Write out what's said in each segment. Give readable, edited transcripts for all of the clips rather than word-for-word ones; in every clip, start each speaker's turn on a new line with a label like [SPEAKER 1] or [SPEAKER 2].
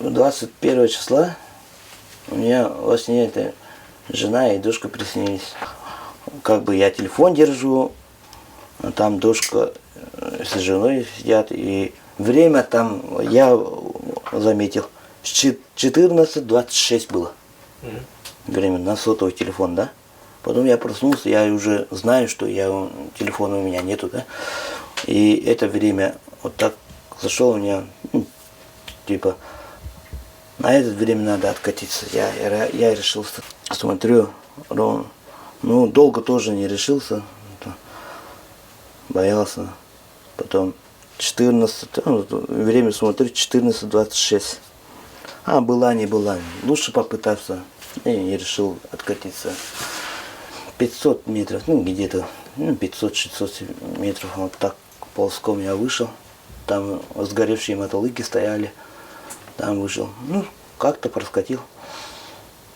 [SPEAKER 1] 21 числа у меня во сне это жена и дочка приснились. Как бы я телефон держу, а там дочка с женой сидят, и время там я заметил 14:26 было. Время на сотовый телефон, да? Потом я проснулся, я уже знаю, что телефона у меня нету, да? И это время вот так зашел у меня, типа, на это время надо откатиться. Я решился. Смотрю, долго тоже не решился. Боялся. Потом 14, время смотрю, 14:26. Была, не была. Лучше попытаться. И решил откатиться. 500 метров, где-то 500-600 метров. Вот так ползком я вышел. Там сгоревшие мотолыги стояли. Там вышел. Как-то проскатил.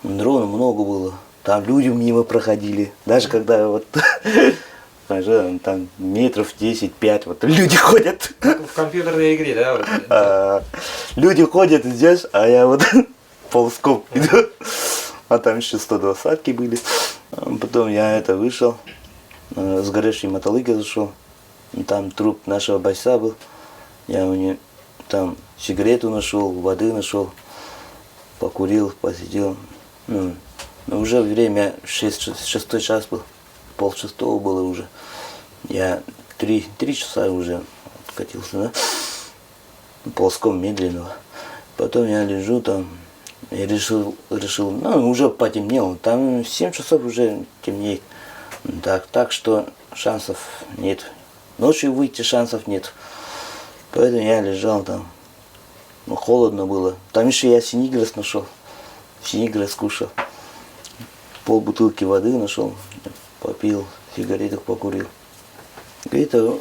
[SPEAKER 1] Дронов много было. Там люди мимо проходили. Даже когда вот там метров 10-5 вот люди ходят.
[SPEAKER 2] В компьютерной игре, да?
[SPEAKER 1] Люди ходят здесь, а я вот ползком иду. А там еще 120-ки были. Потом я вышел. Сгоревший мотолыги зашел. Там труп нашего бойца был. Я у него там сигарету нашел, воды нашел. Покурил, посидел. Уже время 6 час был. 5:30 было уже. Я 3 часа уже откатился, да? Ползком медленно. Потом я лежу там и решил, уже потемнело. Там 7 часов уже темнеет. Так что шансов нет. Ночью выйти шансов нет. Поэтому я лежал там. Холодно было. Там еще я синегрес нашел. Синегрес кушал. Полбутылки воды нашел. Попил, сигарету покурил. Где-то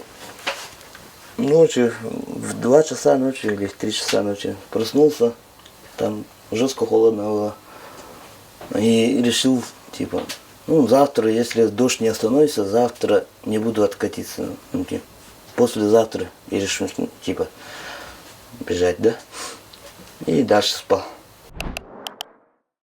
[SPEAKER 1] ночью, в 2 часа ночи или в 3 часа ночи проснулся. Там жестко холодно было. И решил, типа, завтра, если дождь не остановится, завтра не буду откатиться. Послезавтра и решу, типа, бежать, да? И дальше спал.